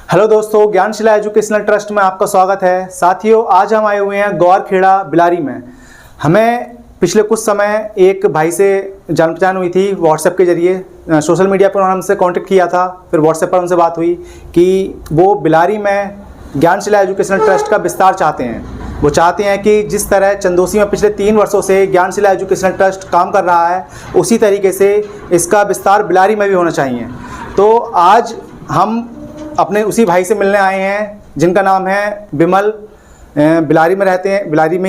Hello दोस्तों, ज्ञानशिला educational trust में आपका स्वागत है। साथियों, आज हम आए हुए हैं ग्वारखेड़ा बिलारी में। हमें पिछले कुछ समय एक भाई से जान पहचान हुई थी व्हाट्सएप के जरिए। सोशल मीडिया पर उन्होंने हमसे कांटेक्ट किया था, फिर व्हाट्सएप पर उनसे बात हुई कि वो बिलारी में ज्ञानशिला एजुकेशनल ट्रस्ट का विस्तार चाहते हैं। वो चाहते हैं कि जिस तरह चंदोसी में पिछले 3 वर्षों से ज्ञानशिला एजुकेशनल ट्रस्ट काम कर रहा है, उसी तरीके से इसका विस्तार बिलारी में भी होना चाहिए। तो आज हम अपने उसी भाई से मिलने आए हैं जिनका नाम है विमल। बिलारी में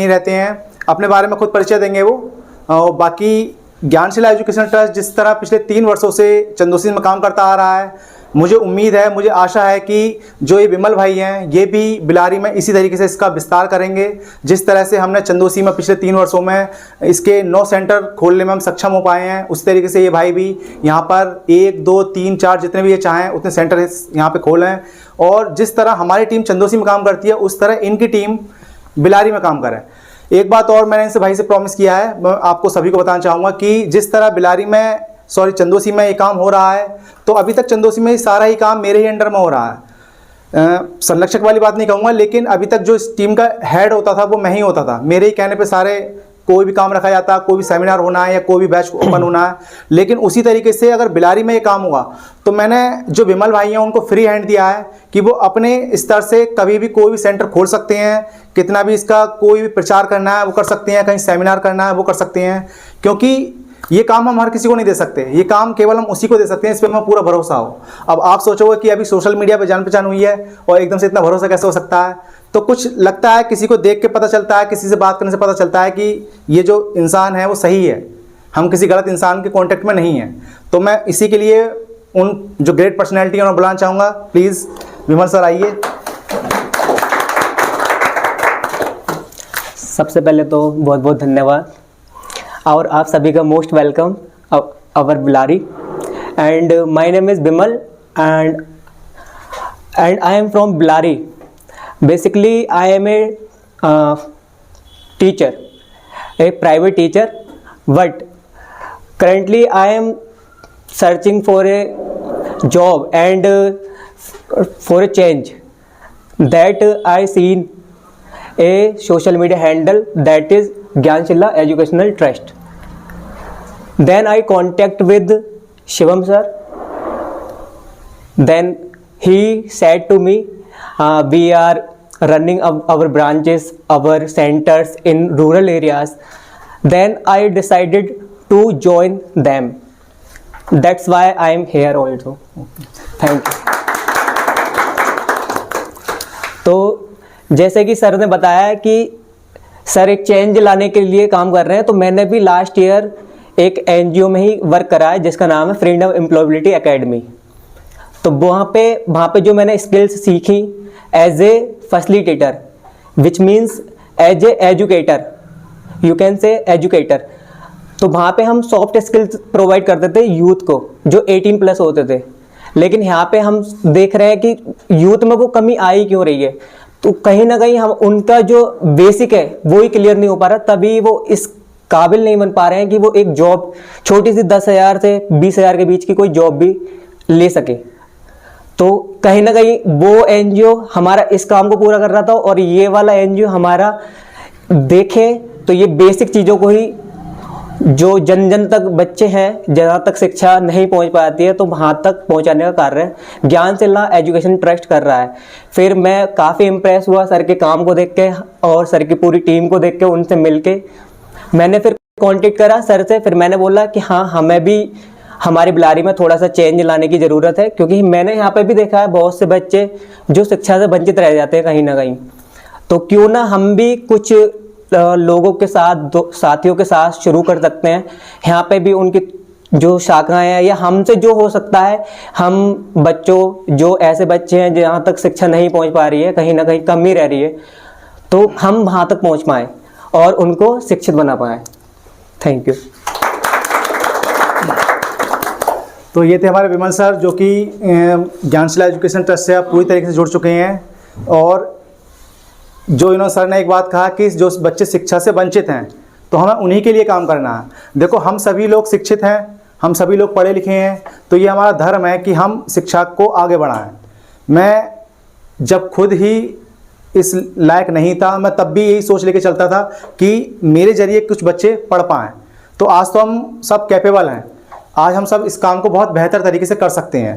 ही रहते हैं। अपने बारे में खुद परिचय देंगे वो। और बाकी ज्ञानशिला एजुकेशनल ट्रस्ट जिस तरह पिछले 3 वर्षों से चंदोसी में काम करता आ रहा है, मुझे उम्मीद है, मुझे आशा है कि जो ये विमल भाई हैं ये भी बिलारी में इसी तरीके से इसका विस्तार करेंगे। जिस तरह से हमने चंदोसी में पिछले 3 वर्षों में इसके 9 सेंटर खोलने में हम सक्षम हो पाए हैं, उस तरीके से ये भाई भी यहाँ पर 1, 2, 3, 4 जितने भी ये चाहें उतने सेंटर यहाँ पे खोलें। और जिस तरह हमारी टीम चंदोसी में काम करती है, उस तरह इनकी टीम बिलारी में काम करें। एक बात और मैंने इनसे भाई से प्रॉमिस किया है, मैं आपको सभी को बताना चाहूँगा कि जिस तरह चंदोसी में ये काम हो रहा है, तो अभी तक चंदोसी में सारा ही काम मेरे ही अंडर में हो रहा है। संरक्षक वाली बात नहीं कहूँगा, लेकिन अभी तक जो इस टीम का हेड होता था वो मैं ही होता था। मेरे ही कहने पे सारे कोई भी काम रखा जाता, कोई भी सेमिनार होना है या कोई भी बैच ओपन होना है। लेकिन उसी तरीके से अगर बिलारी में ये काम होगा, तो मैंने जो विमल भाई हैं उनको फ्री हैंड दिया है कि वो अपने स्तर से कभी भी कोई भी सेंटर खोल सकते हैं। कितना भी इसका कोई भी प्रचार करना है वो कर सकते हैं, कहीं सेमिनार करना है वो कर सकते हैं। क्योंकि ये काम हम हर किसी को नहीं दे सकते, ये काम केवल हम उसी को दे सकते हैं इस पर हमें पूरा भरोसा हो। अब आप सोचोगे कि अभी सोशल मीडिया पे जान पहचान हुई है और एकदम से इतना भरोसा कैसे हो सकता है, तो कुछ लगता है, किसी को देख के पता चलता है, किसी से बात करने से पता चलता है कि ये जो इंसान है वो सही है, हम किसी गलत इंसान के कॉन्टेक्ट में नहीं हैं। तो मैं इसी के लिए उन जो ग्रेट पर्सनैलिटी है उन्हें बुलाना चाहूँगा। प्लीज़ विमल सर आइए। सबसे पहले तो बहुत बहुत धन्यवाद और आप सभी का most welcome our Bilari. And my name is Vimal and I am from Bilari. Basically I am a teacher, a private teacher, but currently I am searching for a job and for a change that I seen a social media handle that is Gyanshila Educational Trust. Then I contact with Shivam sir. Then he said to me, we are running our branches, our centers in rural areas. Then I decided to join them. That's why I am here also. Thank you. तो जैसे कि sir ने बताया कि sir एक change लाने के लिए काम कर रहे हैं, तो मैंने भी लास्ट ईयर एक एनजीओ में ही वर्क करा है जिसका नाम है फ्रीडम एम्प्लॉयबिलिटी एकेडमी। तो वहाँ पे जो मैंने स्किल्स सीखी as a facilitator, which means as a educator, you can say educator. तो वहाँ पे हम सॉफ्ट स्किल्स प्रोवाइड करते थे यूथ को जो 18+ होते थे। लेकिन यहाँ पे हम देख रहे हैं कि यूथ में वो कमी आ ही क्यों रही है, तो कहीं ना कहीं हम उनका जो बेसिक है वो ही क्लियर नहीं हो पा रहा, तभी वो इस काबिल नहीं बन पा रहे हैं कि वो एक जॉब छोटी सी 10,000 से 20,000 के बीच की कोई जॉब भी ले सके। तो कहीं ना कहीं वो एनजीओ हमारा इस काम को पूरा कर रहा था और ये वाला एनजीओ हमारा देखे तो ये बेसिक चीज़ों को ही, जो जन जन तक बच्चे हैं जहाँ तक शिक्षा नहीं पहुँच पाती है, तो वहाँ तक पहुँचाने का कार्य ज्ञानशिला एजुकेशन ट्रस्ट कर रहा है। फिर मैं काफ़ी इम्प्रेस हुआ सर के काम को देख के और सर की पूरी टीम को देख के, उनसे मिल के मैंने फिर कांटेक्ट करा सर से। फिर मैंने बोला कि हाँ, हमें भी हमारी बिलारी में थोड़ा सा चेंज लाने की ज़रूरत है, क्योंकि मैंने यहाँ पे भी देखा है बहुत से बच्चे जो शिक्षा से वंचित रह जाते हैं कहीं ना कहीं। तो क्यों ना हम भी कुछ लोगों के साथ, साथियों के साथ शुरू कर सकते हैं। यहाँ पे भी उनकी जो शाखाएं हैं या हमसे जो हो सकता है, हम बच्चों, जो ऐसे बच्चे हैं जहाँ तक शिक्षा नहीं पहुँच पा रही है, कहीं ना कहीं कमी रह रही है, तो हम वहाँ तक पहुँच पाएँ और उनको शिक्षित बना पाएँ। Thank you. तो ये थे हमारे विमल सर, जो कि ज्ञानशिला एजुकेशन ट्रस्ट से आप पूरी तरीके से जुड़ चुके हैं। और जो इन्होंने सर ने एक बात कहा कि जो बच्चे शिक्षा से वंचित हैं, तो हमें उन्हीं के लिए काम करना है। देखो, हम सभी लोग शिक्षित हैं, हम सभी लोग पढ़े लिखे हैं, तो ये हमारा धर्म है कि हम शिक्षा को आगे बढ़ाएं। मैं जब खुद ही इस लायक नहीं था, मैं तब भी यही सोच लेके चलता था कि मेरे जरिए कुछ बच्चे पढ़ पाएँ। तो आज तो हम सब कैपेबल हैं, आज हम सब इस काम को बहुत बेहतर तरीके से कर सकते हैं।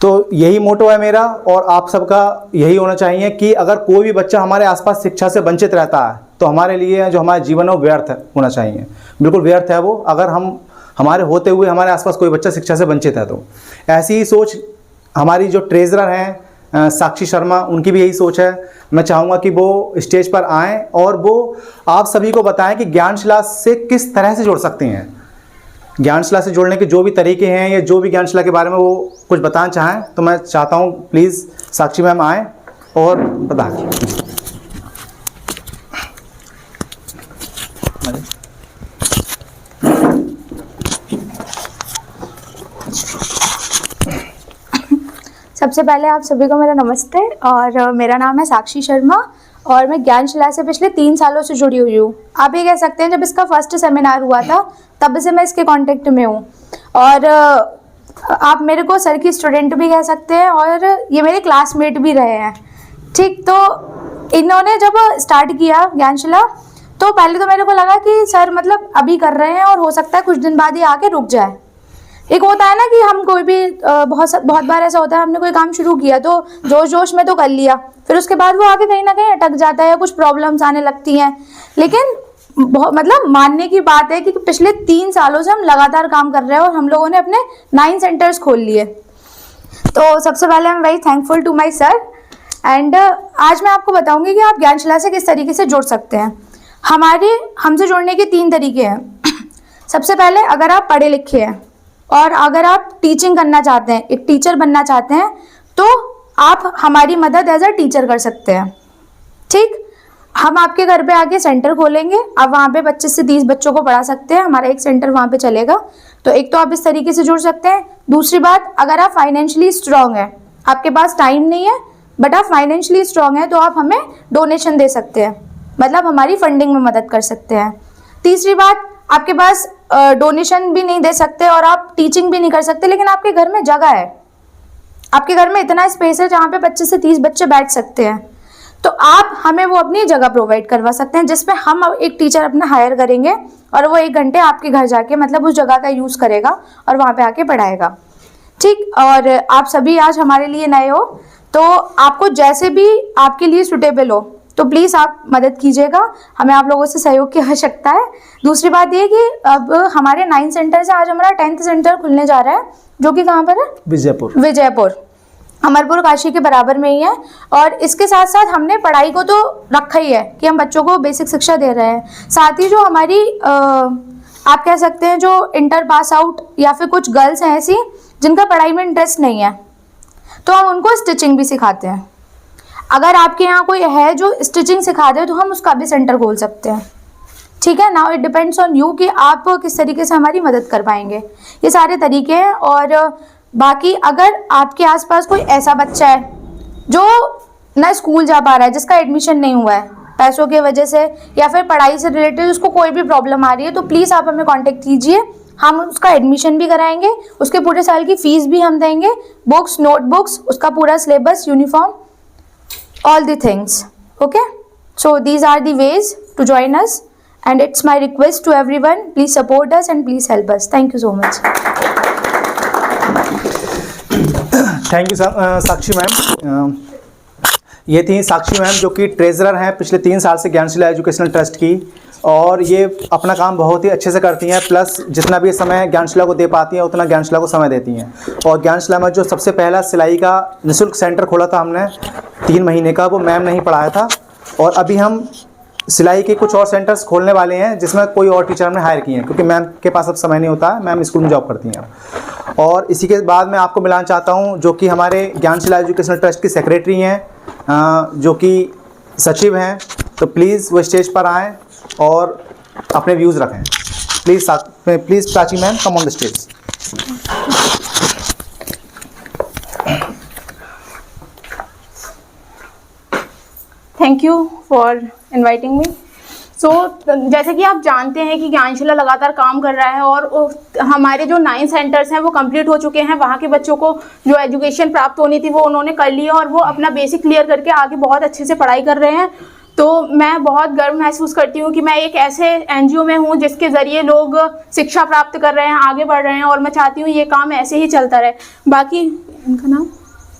तो यही मोटो है मेरा और आप सबका यही होना चाहिए कि अगर कोई भी बच्चा हमारे आसपास शिक्षा से वंचित रहता है तो हमारे लिए जो हमारा जीवन है वो व्यर्थ होना चाहिए, बिल्कुल व्यर्थ है वो, अगर हम हमारे होते हुए हमारे आसपास कोई बच्चा शिक्षा से वंचित है तो। ऐसी ही सोच हमारी जो ट्रेजरर हैं साक्षी शर्मा, उनकी भी यही सोच है। मैं चाहूँगा कि वो स्टेज पर आएँ और वो आप सभी को बताएं कि ज्ञानशिला से किस तरह से जुड़ सकते हैं। ज्ञानशिला से जुड़ने के जो भी तरीके हैं या जो भी ज्ञानशिला के बारे में वो कुछ बताना चाहें तो मैं चाहता हूँ प्लीज़ साक्षी मैम आएँ और बताएं। सबसे पहले आप सभी को मेरा नमस्ते और मेरा नाम है साक्षी शर्मा और मैं ज्ञानशिला से पिछले 3 सालों से जुड़ी हुई हूँ। आप ये कह सकते हैं जब इसका फर्स्ट सेमिनार हुआ था तब से मैं इसके कांटेक्ट में हूँ और आप मेरे को सर की स्टूडेंट भी कह सकते हैं और ये मेरे क्लासमेट भी रहे हैं। ठीक, तो इन्होंने जब स्टार्ट किया ज्ञानशिला तो पहले तो मेरे को लगा कि सर मतलब अभी कर रहे हैं और हो सकता है कुछ दिन बाद ही आके रुक जाए। एक होता है ना कि हम कोई भी बहुत बार ऐसा होता है, हमने कोई काम शुरू किया तो जोश जोश में तो कर लिया, फिर उसके बाद वो आगे कहीं ना कहीं अटक जाता है, कुछ प्रॉब्लम्स आने लगती हैं। लेकिन मतलब मानने की बात है कि पिछले 3 सालों से हम लगातार काम कर रहे हैं और हम लोगों ने अपने 9 सेंटर्स खोल लिए। तो सबसे पहले I am very thankful to my sir and आज मैं आपको बताऊंगी कि आप ज्ञानशिला से किस तरीके से जुड़ सकते हैं। हमसे जुड़ने के 3 तरीके हैं। सबसे पहले, अगर आप पढ़े लिखे हैं और अगर आप टीचिंग करना चाहते हैं, एक टीचर बनना चाहते हैं, तो आप हमारी मदद एज अ टीचर कर सकते हैं। ठीक, हम आपके घर पे आके सेंटर खोलेंगे, आप वहाँ पे 25 से 30 बच्चों को पढ़ा सकते हैं, हमारा एक सेंटर वहाँ पे चलेगा। तो एक तो आप इस तरीके से जुड़ सकते हैं। दूसरी बात, अगर आप फाइनेंशियली स्ट्रांग हैं, आपके पास टाइम नहीं है बट आप फाइनेंशियली स्ट्रांग हैं, तो आप हमें डोनेशन दे सकते हैं, मतलब हमारी फंडिंग में मदद कर सकते हैं। तीसरी बात, आपके पास डोनेशन भी नहीं दे सकते और आप टीचिंग भी नहीं कर सकते, लेकिन आपके घर में जगह है, आपके घर में इतना स्पेस है जहाँ पे 25 से 30 बच्चे बैठ सकते हैं, तो आप हमें वो अपनी जगह प्रोवाइड करवा सकते हैं, जिसमें हम एक टीचर अपना हायर करेंगे और वो 1 घंटे आपके घर जाके मतलब उस जगह का यूज़ करेगा और वहाँ पे आके पढ़ाएगा। ठीक, और आप सभी आज हमारे लिए नए हो, तो आपको जैसे भी आपके लिए सुटेबल हो तो प्लीज़ आप मदद कीजिएगा, हमें आप लोगों से सहयोग की आवश्यकता है। दूसरी बात ये कि अब हमारे 9 सेंटर से आज हमारा 10th सेंटर खुलने जा रहा है, जो कि कहाँ पर है? विजयपुर, अमरपुर काशी के बराबर में ही है। और इसके साथ साथ हमने पढ़ाई को तो रखा ही है कि हम बच्चों को बेसिक शिक्षा दे रहे हैं, साथ ही जो हमारी आप कह सकते हैं जो इंटर पास आउट या फिर कुछ गर्ल्स हैं ऐसी जिनका पढ़ाई में इंटरेस्ट नहीं है, तो हम उनको स्टिचिंग भी सिखाते हैं। अगर आपके यहाँ कोई है जो स्टिचिंग सिखा दे तो हम उसका भी सेंटर खोल सकते हैं। ठीक है, now it depends on you कि आप किस तरीके से हमारी मदद कर पाएंगे। ये सारे तरीके हैं। और बाकी अगर आपके आसपास कोई ऐसा बच्चा है जो ना स्कूल जा पा रहा है, जिसका एडमिशन नहीं हुआ है पैसों की वजह से या फिर पढ़ाई से रिलेटेड उसको कोई भी प्रॉब्लम आ रही है, तो प्लीज़ आप हमें कॉन्टेक्ट कीजिए, हम उसका एडमिशन भी कराएंगे, उसके पूरे साल की फीस भी हम देंगे, बुक्स, नोटबुक्स, उसका पूरा syllabus, uniform, all the things. Okay, so these are the ways to join us and it's my request to everyone, please support us and please help us. Thank you so much. Thank you Sakshi ma'am. ये थी साक्षी ma'am जो कि treasurer हैं पिछले 3 साल से ज्ञानशिला educational trust की, और ये अपना काम बहुत ही अच्छे से करती हैं, प्लस जितना भी समय ज्ञानशिला को दे पाती हैं उतना ज्ञानशिला को समय देती हैं। और ज्ञानशिला में जो सबसे पहला सिलाई का निःशुल्क सेंटर खोला था हमने 3 महीने का, वो मैम ने ही पढ़ाया था। और अभी हम सिलाई के कुछ और सेंटर्स खोलने वाले हैं जिसमें कोई और टीचर हमने हायर किए हैं, क्योंकि मैम के पास अब समय नहीं होता है, मैम स्कूल में जॉब करती हैं। और इसी के बाद मैं आपको मिलाना चाहता हूँ जो कि हमारे ज्ञानशिला एजुकेशनल ट्रस्ट की सेक्रेटरी हैं, जो कि सचिव हैं, तो प्लीज़ वो स्टेज पर आएँ और अपने व्यूज़ रखें। Please Prachi ma'am, come on the stage. Thank you for inviting me. सो जैसे कि आप जानते हैं कि ज्ञानशिला लगातार काम कर रहा है और हमारे जो 9 सेंटर्स हैं वो कंप्लीट हो चुके हैं। वहाँ के बच्चों को जो एजुकेशन प्राप्त होनी थी वो उन्होंने कर ली है और वो अपना बेसिक क्लियर करके आगे बहुत अच्छे से पढ़ाई कर रहे हैं। तो मैं बहुत गर्व महसूस करती हूँ कि मैं एक ऐसे एनजीओ में हूँ जिसके ज़रिए लोग शिक्षा प्राप्त कर रहे हैं, आगे बढ़ रहे हैं, और मैं चाहती हूँ ये काम ऐसे ही चलता रहे। बाकी इनका नाम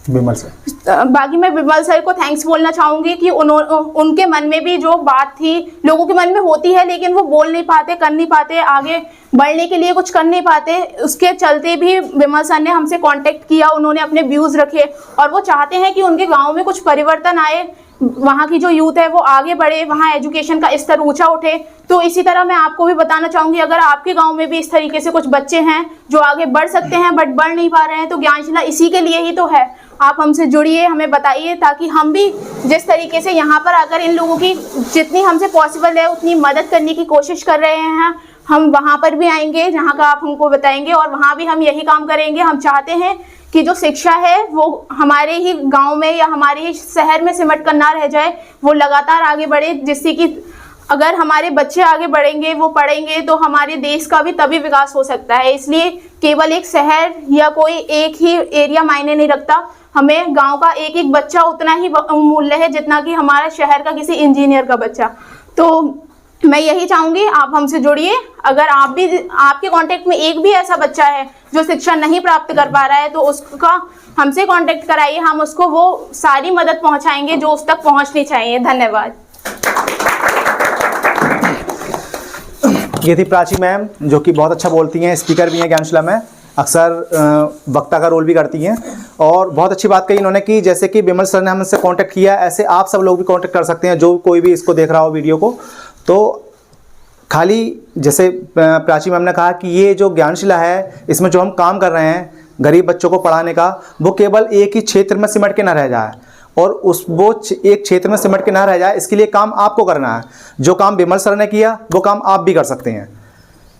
विमल सर। बाकी मैं विमल सर को थैंक्स बोलना चाहूँगी कि उनके मन में भी जो बात थी, लोगों के मन में होती है लेकिन वो बोल नहीं पाते, कर नहीं पाते, आगे बढ़ने के लिए कुछ कर नहीं पाते, उसके चलते भी विमल सर ने हमसे कांटेक्ट किया, उन्होंने अपने व्यूज़ रखे और वो चाहते हैं कि उनके गांव में कुछ परिवर्तन आए, वहाँ की जो यूथ है वो आगे बढ़े, वहाँ एजुकेशन का स्तर ऊंचा उठे। तो इसी तरह मैं आपको भी बताना चाहूँगी, अगर आपके गांव में भी इस तरीके से कुछ बच्चे हैं जो आगे बढ़ सकते हैं बट बढ़ नहीं पा रहे हैं, तो ज्ञानशिला इसी के लिए ही तो है। आप हमसे जुड़िए, हमें बताइए, ताकि हम भी जिस तरीके से यहाँ पर आकर इन लोगों की जितनी हमसे पॉसिबल है उतनी मदद करने की कोशिश कर रहे हैं, हम वहाँ पर भी आएंगे जहाँ का आप हमको बताएंगे और वहाँ भी हम यही काम करेंगे। हम चाहते हैं कि जो शिक्षा है वो हमारे ही गांव में या हमारे ही शहर में सिमट कर ना रह जाए, वो लगातार आगे बढ़े, जिससे कि अगर हमारे बच्चे आगे बढ़ेंगे, वो पढ़ेंगे, तो हमारे देश का भी तभी विकास हो सकता है। इसलिए केवल एक शहर या कोई एक ही एरिया मायने नहीं रखता, हमें गांव का एक एक बच्चा उतना ही मूल्य है जितना कि हमारा शहर का किसी इंजीनियर का बच्चा। तो मैं यही चाहूँगी आप हमसे जुड़िए। अगर आप भी, आपके कांटेक्ट में एक भी ऐसा बच्चा है जो शिक्षा नहीं प्राप्त कर पा रहा है, तो उसका हमसे कांटेक्ट कराइए, हम उसको वो सारी मदद पहुंचाएंगे जो उस तक पहुंचनी चाहिए। धन्यवाद। ये थी प्राची मैम, जो कि बहुत अच्छा बोलती हैं, स्पीकर भी हैं ज्ञानशिला में, अक्सर वक्ता का रोल भी करती हैं, और बहुत अच्छी बात कही इन्होंने कि जैसे कि विमल सर ने हमसे कांटेक्ट किया, ऐसे आप सब लोग भी कांटेक्ट कर सकते हैं, जो कोई भी इसको देख रहा हो वीडियो को। तो खाली जैसे प्राची मैम ने कहा कि ये जो ज्ञानशिला है, इसमें जो हम काम कर रहे हैं गरीब बच्चों को पढ़ाने का, वो केवल एक ही क्षेत्र में सिमट के ना रह जाए, और वो एक क्षेत्र में सिमट के ना रह जाए, इसके लिए काम आपको करना है। जो काम विमल सर ने किया वो काम आप भी कर सकते हैं,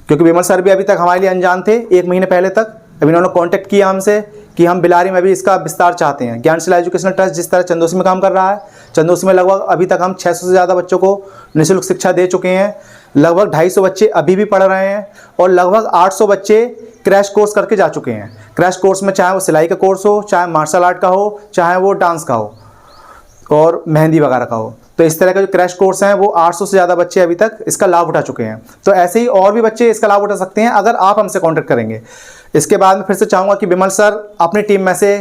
क्योंकि विमल सर भी अभी तक हमारे लिए अनजान थे, 1 महीने पहले तक। अभी इन्होंने कांटेक्ट किया हमसे कि हम बिलारी में भी इसका विस्तार चाहते हैं। ज्ञानशिला एजुकेशनल ट्रस्ट जिस तरह चंदोसी में काम कर रहा है, चंदोसी में लगभग अभी तक हम 600 से ज़्यादा बच्चों को निःशुल्क शिक्षा दे चुके हैं, लगभग 250 बच्चे अभी भी पढ़ रहे हैं, और लगभग 800 बच्चे क्रैश कोर्स करके जा चुके हैं। क्रैश कोर्स में चाहे वो सिलाई का कोर्स हो, चाहे मार्शल आर्ट का हो, चाहे वो डांस का हो और मेहंदी वगैरह का हो, तो इस तरह के जो क्रैश कोर्स हैं वो 800 से ज़्यादा बच्चे अभी तक इसका लाभ उठा चुके हैं। तो ऐसे ही और भी बच्चे इसका लाभ उठा सकते हैं अगर आप हमसे कांटेक्ट करेंगे। इसके बाद में फिर से चाहूँगा कि विमल सर अपनी टीम में से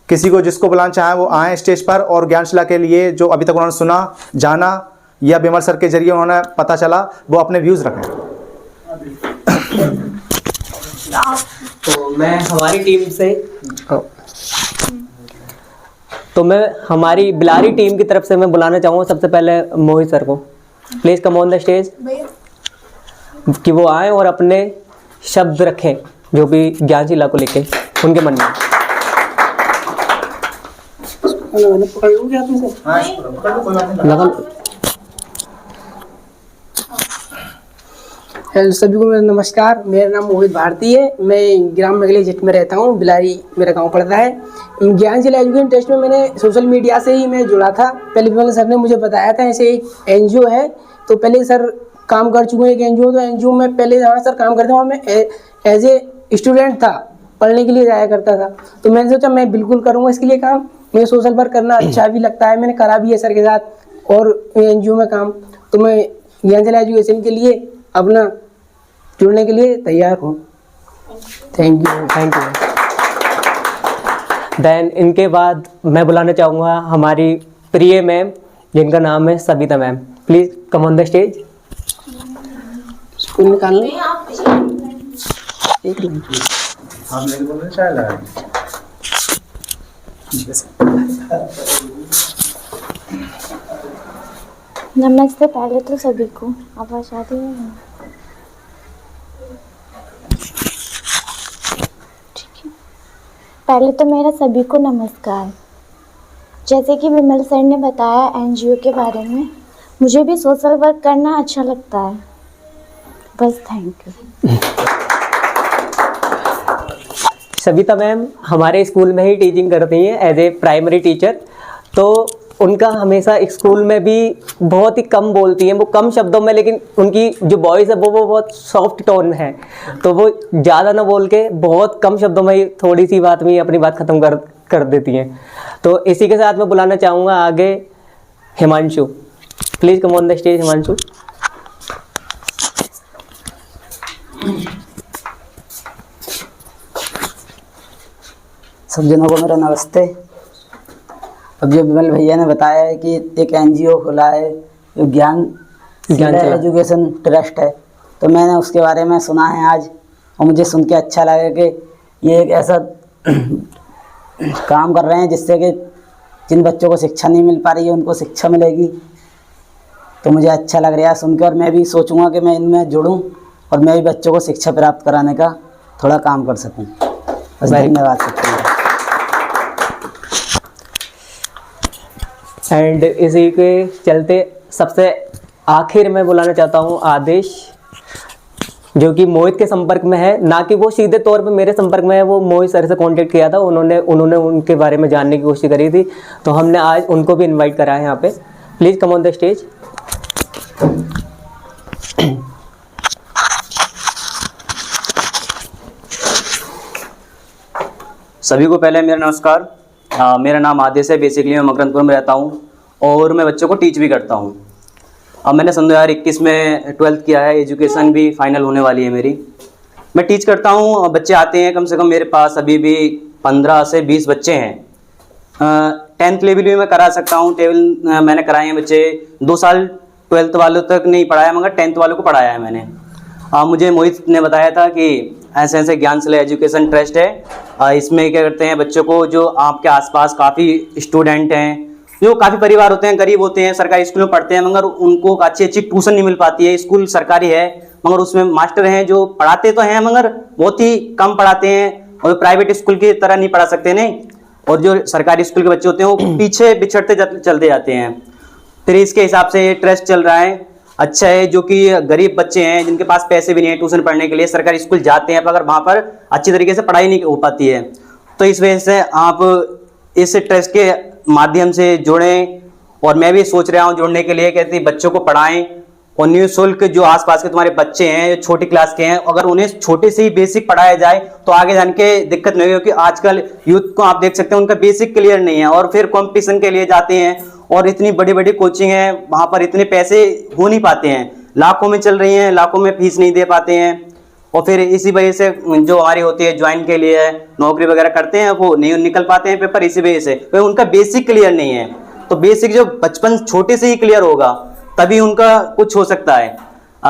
किसी को जिसको बुलाना चाहें वो आएँ स्टेज पर, और ज्ञानशिला के लिए जो अभी तक उन्होंने सुना, जाना, या विमल सर के जरिए उन्होंने पता चला, वो अपने व्यूज़ रखें। तो मैं हमारी टीम से हमारी बिलारी टीम की तरफ से मैं बुलाना चाहूँगा सबसे पहले मोहित सर को। Please come on the stage, कि वो आए और अपने शब्द रखें जो भी ज्ञानशिला को लेके उनके मन में। हेलो सभी को मेरा नमस्कार। मेरा नाम मोहित भारती है। मैं ग्राम मेघले जट में रहता हूँ, बिलारी मेरा गांव पड़ता है। ज्ञानशिला एजुकेशन ट्रस्ट में मैंने सोशल मीडिया से ही मैं जुड़ा था। पहले विमल सर ने मुझे बताया था ऐसे एक एनजीओ है, तो पहले सर काम कर चुके हैं एक एनजीओ। तो एनजीओ में पहले जहाँ सर काम करते वहाँ मैं एज ए स्टूडेंट था, पढ़ने के लिए जाया करता था। तो मैंने सोचा मैं बिल्कुल करूँगा इसके लिए काम। मुझे सोशल वर्क करना अच्छा भी लगता है, मैंने करा भी है सर के साथ और एनजीओ में काम। तो मैं ज्ञानशिला एजुकेशन के लिए अपना जुड़ने के लिए तैयार हूँ। Thank you. देन इनके बाद मैं बुलाना चाहूँगा हमारी प्रिय मैम, जिनका नाम है Savita ma'am. Please come on the stage. School निकाल एक मिनट। नमस्ते पहले तो सभी को, आवाज़ आ रही है? ठीक है, पहले तो मेरा सभी को नमस्कार। जैसे कि विमल सर ने बताया एनजीओ के बारे में, मुझे भी सोशल वर्क करना अच्छा लगता है। बस थैंक यू। सविता मैम हमारे स्कूल में ही टीचिंग करती हैं एज ए प्राइमरी टीचर। तो उनका हमेशा स्कूल में भी बहुत ही कम बोलती हैं, वो कम शब्दों में, लेकिन उनकी जो वॉइस है वो बहुत सॉफ्ट टोन है, तो वो ज़्यादा ना बोल के बहुत कम शब्दों में ही थोड़ी सी बात में ही अपनी बात ख़त्म कर देती हैं। तो इसी के साथ मैं बुलाना चाहूँगा आगे Himanshu. Please come on the stage Himanshu. सब जनों को मेरा नमस्ते। अब जो विमल भैया ने बताया है कि एक एनजीओ खुला है जो ज्ञान एजुकेशन ट्रस्ट है, तो मैंने उसके बारे में सुना है आज, और मुझे सुन के अच्छा लगा कि ये एक ऐसा काम कर रहे हैं जिससे कि जिन बच्चों को शिक्षा नहीं मिल पा रही है उनको शिक्षा मिलेगी। तो मुझे अच्छा लग रहा है सुन के, और मैं भी सोचूंगा कि मैं इनमें जुड़ूं और मैं भी बच्चों को शिक्षा प्राप्त कराने का थोड़ा काम कर सकूं। बस धन्यवाद सकते हैं। एंड इसी के चलते सबसे आखिर में बुलाना चाहता हूँ आदेश, जो कि मोहित के संपर्क में है, ना कि वो सीधे तौर पे मेरे संपर्क में है। वो मोहित सर से कांटेक्ट किया था, उन्होंने उनके बारे में जानने की कोशिश करी थी, तो हमने आज उनको भी इनवाइट करा है यहाँ पे। Please come on the stage. सभी को पहले मेरा नमस्कार। मेरा नाम आदेश है। बेसिकली मैं मकरंदपुर में रहता हूँ और मैं बच्चों को टीच भी करता हूँ। अब मैंने सन 2021 में 12th किया है, एजुकेशन भी फाइनल होने वाली है मेरी। मैं टीच करता हूँ, बच्चे आते हैं, कम से कम मेरे पास अभी भी 15 से 20 बच्चे हैं। 10th लेवल भी मैं करा सकता हूँ। टेबल मैंने कराए हैं बच्चे 2 साल 12th वालों तक नहीं पढ़ाया, मगर 10th वालों को पढ़ाया है मैंने। मुझे मोहित ने बताया था कि ऐसे ऐसे ज्ञानशिला एजुकेशन ट्रस्ट है, इसमें क्या करते हैं बच्चों को, जो आपके आसपास काफ़ी स्टूडेंट हैं, जो काफ़ी परिवार होते हैं, गरीब होते हैं, सरकारी स्कूल में पढ़ते हैं, मगर उनको अच्छी अच्छी ट्यूशन नहीं मिल पाती है। स्कूल सरकारी है मगर उसमें मास्टर हैं जो पढ़ाते तो हैं मगर बहुत ही कम पढ़ाते हैं, और प्राइवेट स्कूल की तरह नहीं पढ़ा सकते नहीं, और जो सरकारी स्कूल के बच्चे होते हैं वो पीछे बिछड़ते चलते जाते हैं। फिर इसके हिसाब से ये ट्रस्ट चल रहा है, अच्छा है। जो कि गरीब बच्चे हैं जिनके पास पैसे भी नहीं है ट्यूशन पढ़ने के लिए, सरकारी स्कूल जाते हैं मगर वहाँ पर अच्छी तरीके से पढ़ाई नहीं हो पाती है, तो इस वजह से आप इस ट्रस्ट के माध्यम से जुड़ें। और मैं भी सोच रहा हूँ जुड़ने के लिए, कहते बच्चों को पढ़ाएं, और निःशुल्क जो आसपास के तुम्हारे बच्चे हैं जो छोटी क्लास के हैं, अगर उन्हें छोटे से ही बेसिक पढ़ाया जाए तो आगे जान के दिक्कत नहीं होगी। क्योंकि आजकल यूथ को आप देख सकते हैं उनका बेसिक क्लियर नहीं है, और फिर कंपटीशन के लिए जाते हैं, और इतनी बड़ी बड़ी कोचिंग है, वहाँ पर इतने पैसे हो नहीं पाते हैं, लाखों में चल रही हैं, लाखों में फीस नहीं दे पाते हैं, और फिर इसी वजह से जो हमारी होती है ज्वाइन के लिए नौकरी वगैरह करते हैं वो नहीं निकल पाते हैं पेपर, इसी वजह से तो उनका बेसिक क्लियर नहीं है। तो बेसिक जो बचपन छोटे से ही क्लियर होगा तभी उनका कुछ हो सकता है।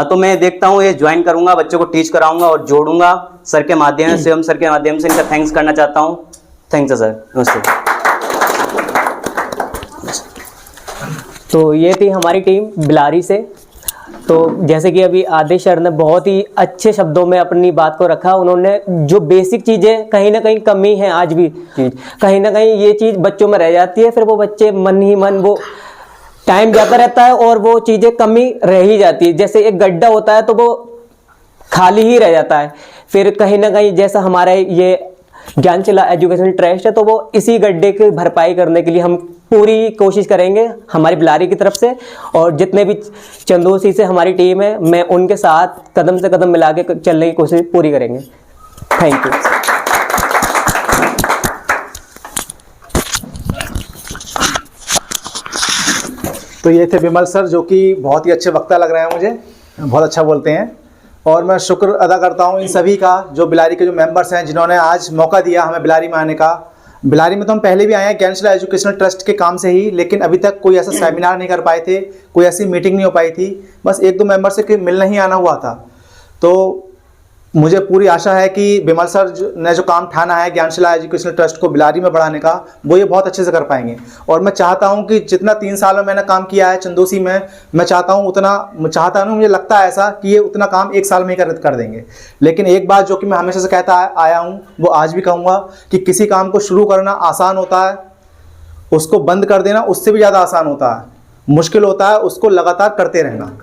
तो मैं देखता हूँ ये ज्वाइन करूँगा, बच्चों को टीच कराऊंगा और जोड़ूंगा सर के माध्यम से। हम सर के माध्यम से इनका थैंक्स करना चाहता हूँ। थैंक्स सर, नमस्ते। तो ये थी हमारी टीम बिलारी से। तो जैसे कि अभी आदेश सर ने बहुत ही अच्छे शब्दों में अपनी बात को रखा, उन्होंने जो बेसिक चीज़ें कहीं ना कहीं कमी है आज भी चीज़, कहीं ना कहीं ये चीज़ बच्चों में रह जाती है, फिर वो बच्चे मन ही मन वो टाइम जाता रहता है और वो चीज़ें कमी रह ही जाती है। जैसे एक गड्ढा होता है तो वो खाली ही रह जाता है, फिर कहीं ना कहीं जैसा हमारा ये ज्ञानशिला एजुकेशन ट्रस्ट है तो वो इसी गड्ढे की भरपाई करने के लिए हम पूरी कोशिश करेंगे हमारी बिलारी की तरफ से। और जितने भी चंदोसी से हमारी टीम है, मैं उनके साथ कदम से कदम मिला के चलने की कोशिश पूरी करेंगे। Thank you. तो ये थे विमल सर, जो कि बहुत ही अच्छे वक्ता लग रहे हैं मुझे, बहुत अच्छा बोलते हैं। और मैं शुक्र अदा करता हूँ इन सभी का, जो बिलारी के जो मेंबर्स हैं जिन्होंने आज मौका दिया हमें बिलारी में आने का। बिलारी में तो हम पहले भी आए हैं ज्ञानशिला एजुकेशनल ट्रस्ट के काम से ही, लेकिन अभी तक कोई ऐसा सेमिनार नहीं कर पाए थे, कोई ऐसी मीटिंग नहीं हो पाई थी, बस 1-2 मेंबर से मिलना ही आना हुआ था। तो मुझे पूरी आशा है कि विमल सर ने जो काम ठाना है ज्ञानशिला एजुकेशनल ट्रस्ट को बिलारी में बढ़ाने का, वो ये बहुत अच्छे से कर पाएंगे। और मैं चाहता हूं कि जितना 3 साल में मैंने काम किया है चंदोसी में, मैं चाहता हूं उतना मुझे लगता है ऐसा कि ये उतना काम 1 साल में ही कर देंगे। लेकिन एक बात जो कि मैं हमेशा से कहता आया हूं, वो आज भी कहूँगा कि किसी काम को शुरू करना आसान होता है, उसको बंद कर देना उससे भी ज़्यादा आसान होता है, मुश्किल होता है उसको लगातार करते रहना।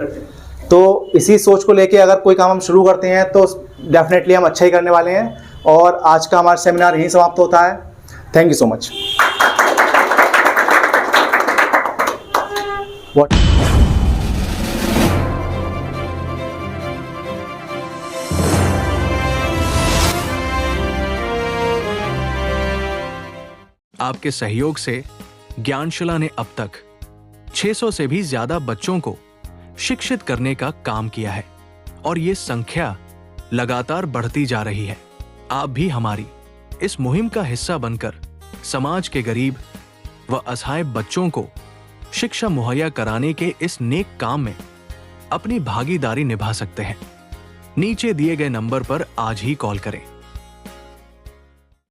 तो इसी सोच को लेके अगर कोई काम हम शुरू करते हैं तो डेफिनेटली हम अच्छा ही करने वाले हैं। और आज का हमारा सेमिनार यहीं समाप्त होता है। Thank you so much. आपके सहयोग से ज्ञानशिला ने अब तक 600 से भी ज्यादा बच्चों को शिक्षित करने का काम किया है और ये संख्या लगातार बढ़ती जा रही है। आप भी हमारी इस मुहिम का हिस्सा बनकर समाज के गरीब व असहाय बच्चों को शिक्षा मुहैया कराने के इस नेक काम में अपनी भागीदारी निभा सकते हैं। नीचे दिए गए नंबर पर आज ही कॉल करें।